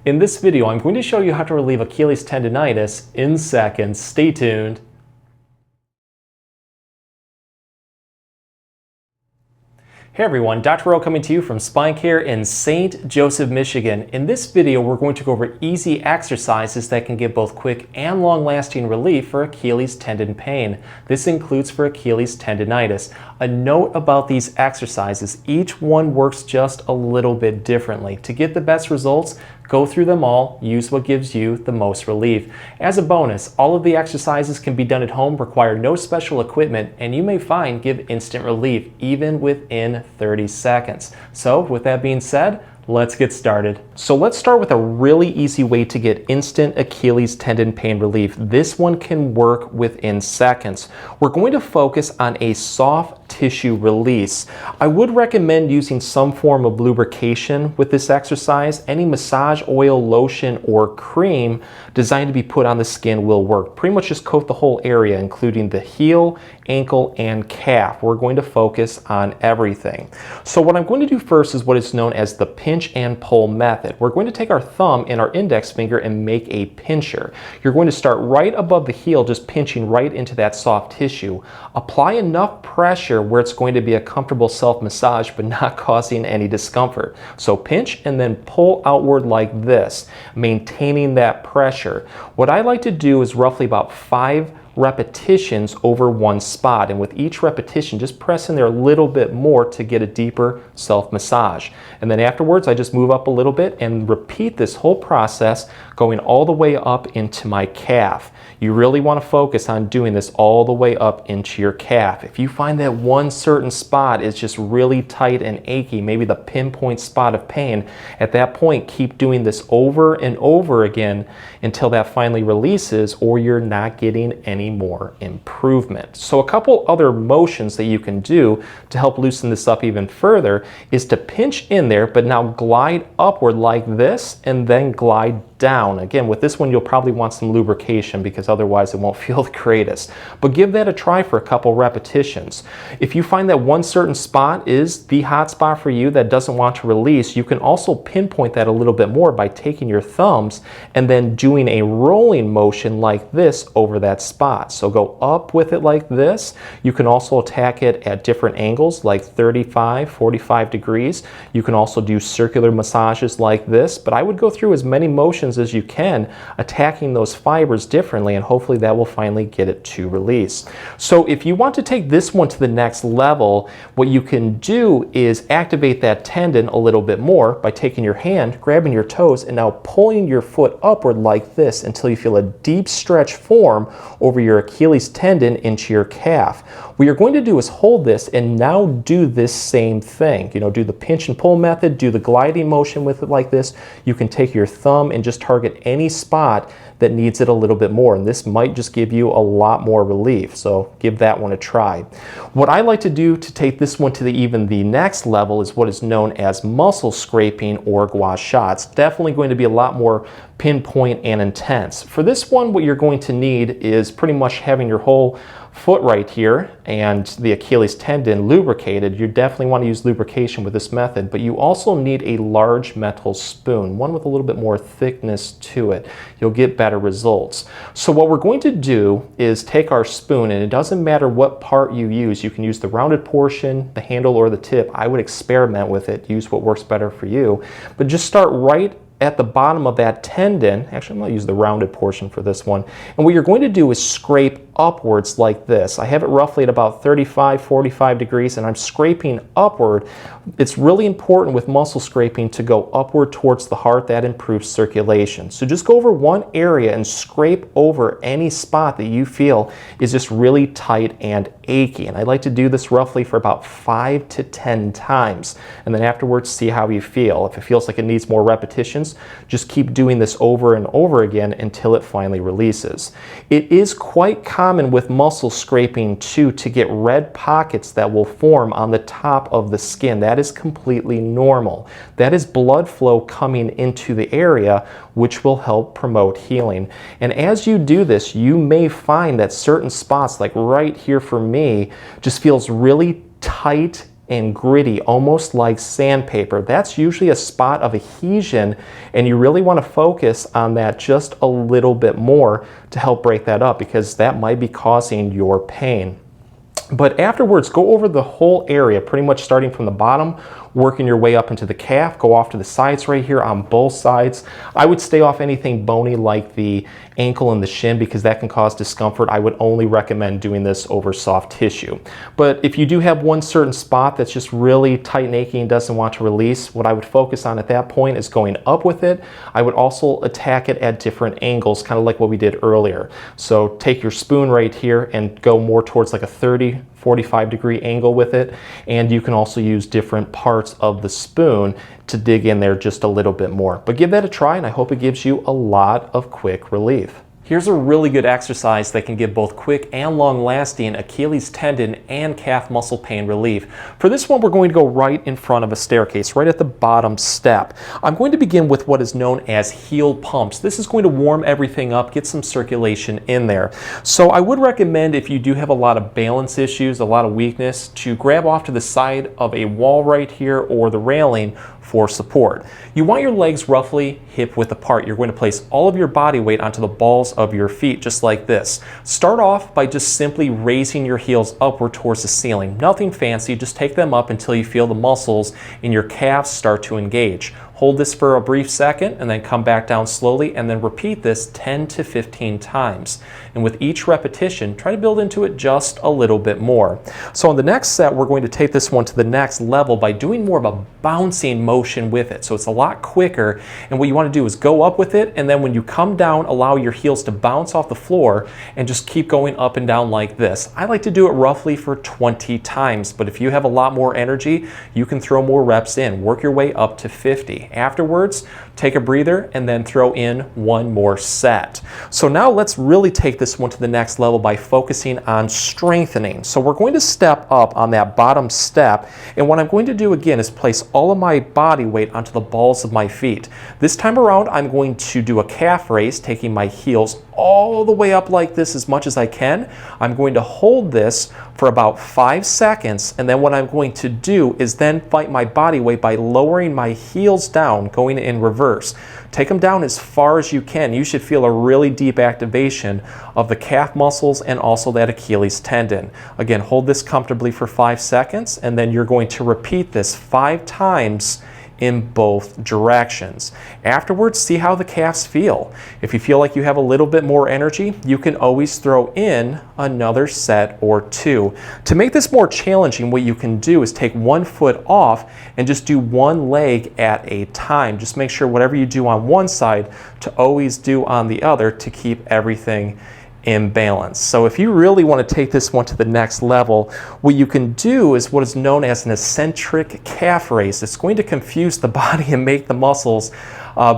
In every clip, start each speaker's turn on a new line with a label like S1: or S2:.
S1: In this video, I'm going to show you how to relieve Achilles tendonitis in seconds. Stay tuned. Hey everyone, Dr. Rowe coming to you from SpineCare in St. Joseph, Michigan. In this video, we're going to go over easy exercises that can give both quick and long-lasting relief for Achilles tendon pain. This includes for Achilles tendonitis. A note about these exercises, each one works just a little bit differently. To get the best results, go through them all, use what gives you the most relief. As a bonus, all of the exercises can be done at home, require no special equipment, and you may find give instant relief even within 30 seconds. So with that being said, let's get started. So let's start with a really easy way to get instant Achilles tendon pain relief. This one can work within seconds. We're going to focus on a soft tissue release. I would recommend using some form of lubrication with this exercise. Any massage oil, lotion, or cream designed to be put on the skin will work. Pretty much just coat the whole area, including the heel, ankle, and calf. We're going to focus on everything. So what I'm going to do first is what is known as the pinch and pull method. We're going to take our thumb and our index finger and make a pincher. You're going to start right above the heel, just pinching right into that soft tissue. Apply enough pressure where it's going to be a comfortable self-massage but not causing any discomfort. So pinch and then pull outward like this, maintaining that pressure. What I like to do is roughly about 5 repetitions over one spot, and with each repetition just press in there a little bit more to get a deeper self-massage. And then afterwards I just move up a little bit and repeat this whole process, going all the way up into my calf. You really want to focus on doing this all the way up into your calf. If you find that one certain spot is just really tight and achy, maybe the pinpoint spot of pain, at that point keep doing this over and over again until that finally releases, or you're not getting any more improvement. So a couple other motions that you can do to help loosen this up even further is to pinch in there, but now glide upward like this and then glide down. Again, with this one you'll probably want some lubrication because otherwise it won't feel the greatest. But give that a try for a couple repetitions. If you find that one certain spot is the hot spot for you that doesn't want to release, you can also pinpoint that a little bit more by taking your thumbs and then doing a rolling motion like this over that spot. So go up with it like this. You can also attack it at different angles like 35, 45 degrees. You can also do circular massages like this, but I would go through as many motions as you can, attacking those fibers differently, and hopefully that will finally get it to release. So if you want to take this one to the next level, what you can do is activate that tendon a little bit more by taking your hand, grabbing your toes, and now pulling your foot upward like this until you feel a deep stretch form over your Achilles tendon into your calf. What you're going to do is hold this and now do this same thing. You know, do the pinch and pull method, do the gliding motion with it like this. You can take your thumb and just target any spot that needs it a little bit more, and this might just give you a lot more relief, so give that one a try. What I like to do to take this one to even the next level is what is known as muscle scraping or gua sha. It's definitely going to be a lot more pinpoint and intense. For this one, what you're going to need is pretty much having your whole foot right here and the Achilles tendon lubricated. You definitely want to use lubrication with this method, but you also need a large metal spoon, one with a little bit more thickness to it. You'll get better results. So what we're going to do is take our spoon, and it doesn't matter what part you use. You can use the rounded portion, the handle, or the tip. I would experiment with it, use what works better for you, but just start right at the bottom of that tendon. Actually, I'm going to use the rounded portion for this one. And what you're going to do is scrape upwards like this. I have it roughly at about 35, 45 degrees, and I'm scraping upward. It's really important with muscle scraping to go upward towards the heart. That improves circulation. So just go over one area and scrape over any spot that you feel is just really tight and achy. And I like to do this roughly for about 5 to 10 times. And then afterwards, see how you feel. If it feels like it needs more repetitions, just keep doing this over and over again until it finally releases. It is quite common with muscle scraping too to get red pockets that will form on the top of the skin. That is completely normal. That is blood flow coming into the area, which will help promote healing. And as you do this, you may find that certain spots, like right here for me, just feels really tight and gritty, almost like sandpaper. That's usually a spot of adhesion, and you really want to focus on that just a little bit more to help break that up, because that might be causing your pain. But afterwards, go over the whole area, pretty much starting from the bottom, working your way up into the calf, go off to the sides right here on both sides. I would stay off anything bony like the ankle and the shin, because that can cause discomfort. I would only recommend doing this over soft tissue. But if you do have one certain spot that's just really tight and achy and doesn't want to release, what I would focus on at that point is going up with it. I would also attack it at different angles, kind of like what we did earlier. So take your spoon right here and go more towards like a 45-degree angle with it, and you can also use different parts of the spoon to dig in there just a little bit more. But give that a try, and I hope it gives you a lot of quick relief. Here's a really good exercise that can give both quick and long-lasting Achilles tendon and calf muscle pain relief. For this one, we're going to go right in front of a staircase, right at the bottom step. I'm going to begin with what is known as heel pumps. This is going to warm everything up, get some circulation in there. So I would recommend, if you do have a lot of balance issues, a lot of weakness, to grab off to the side of a wall right here or the railing for support. You want your legs roughly hip width apart. You're going to place all of your body weight onto the balls of your feet, just like this. Start off by just simply raising your heels upward towards the ceiling. Nothing fancy, just take them up until you feel the muscles in your calves start to engage. Hold this for a brief second and then come back down slowly, and then repeat this 10 to 15 times. And with each repetition, try to build into it just a little bit more. So on the next set, we're going to take this one to the next level by doing more of a bouncing motion with it. So it's a lot quicker, and what you want to do is go up with it, and then when you come down, allow your heels to bounce off the floor and just keep going up and down like this. I like to do it roughly for 20 times, but if you have a lot more energy, you can throw more reps in. Work your way up to 50. Afterwards, take a breather and then throw in one more set. So now let's really take this one to the next level by focusing on strengthening. So we're going to step up on that bottom step, and what I'm going to do again is place all of my body weight onto the balls of my feet. This time around, I'm going to do a calf raise, taking my heels all the way up like this as much as I can. I'm going to hold this for about 5 seconds, and then what I'm going to do is then fight my body weight by lowering my heels down, going in reverse. Take them down as far as you can. You should feel a really deep activation of the calf muscles and also that Achilles tendon. Again, hold this comfortably for 5 seconds, and then you're going to repeat this 5 times in both directions. Afterwards, see how the calves feel. If you feel like you have a little bit more energy, you can always throw in another set or 2. To make this more challenging, what you can do is take one foot off and just do one leg at a time. Just make sure whatever you do on one side to always do on the other to keep everything in balance. So if you really want to take this one to the next level, what you can do is what is known as an eccentric calf raise. It's going to confuse the body and make the muscles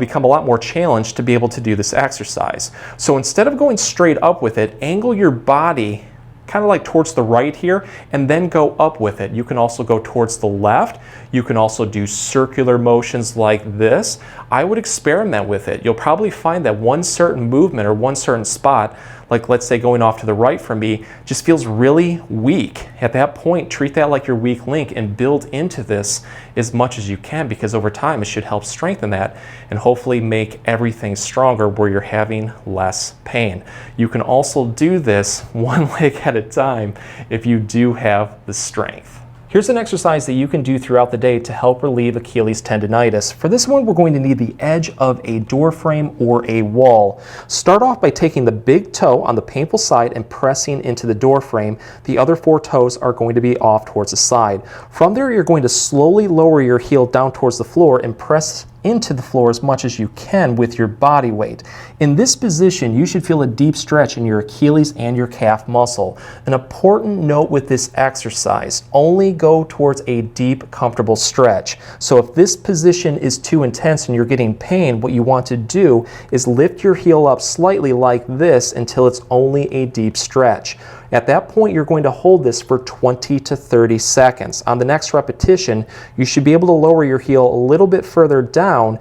S1: become a lot more challenged to be able to do this exercise. So instead of going straight up with it, angle your body kind of like towards the right here, and then go up with it. You can also go towards the left. You can also do circular motions like this. I would experiment with it. You'll probably find that one certain movement or one certain spot, like let's say going off to the right from me, just feels really weak. At that point, treat that like your weak link and build into this as much as you can, because over time it should help strengthen that and hopefully make everything stronger where you're having less pain. You can also do this one leg at a time if you do have the strength. Here's an exercise that you can do throughout the day to help relieve Achilles tendonitis. For this one, we're going to need the edge of a door frame or a wall. Start off by taking the big toe on the painful side and pressing into the door frame. The other 4 toes are going to be off towards the side. From there, you're going to slowly lower your heel down towards the floor and press into the floor as much as you can with your body weight. In this position, you should feel a deep stretch in your Achilles and your calf muscle. An important note with this exercise, only go towards a deep, comfortable stretch. So if this position is too intense and you're getting pain, what you want to do is lift your heel up slightly like this until it's only a deep stretch. At that point, you're going to hold this for 20 to 30 seconds. On the next repetition, you should be able to lower your heel a little bit further down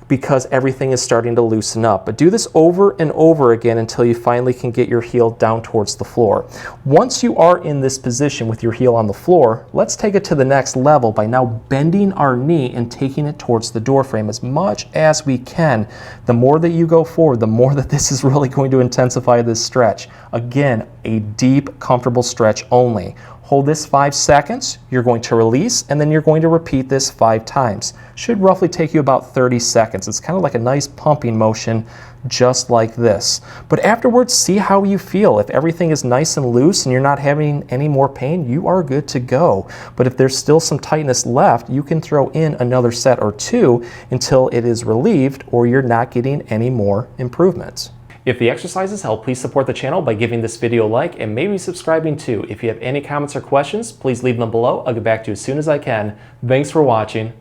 S1: because everything is starting to loosen up. But do this over and over again until you finally can get your heel down towards the floor. Once you are in this position with your heel on the floor, let's take it to the next level by now bending our knee and taking it towards the door frame as much as we can. The more that you go forward, the more that this is really going to intensify this stretch. Again, a deep, comfortable stretch only. Hold this 5 seconds, you're going to release, and then you're going to repeat this 5 times. Should roughly take you about 30 seconds. It's kind of like a nice pumping motion, just like this. But afterwards, see how you feel. If everything is nice and loose and you're not having any more pain, you are good to go. But if there's still some tightness left, you can throw in another set or 2 until it is relieved or you're not getting any more improvements. If the exercises help, please support the channel by giving this video a like and maybe subscribing too. If you have any comments or questions, please leave them below. I'll get back to you as soon as I can. Thanks for watching.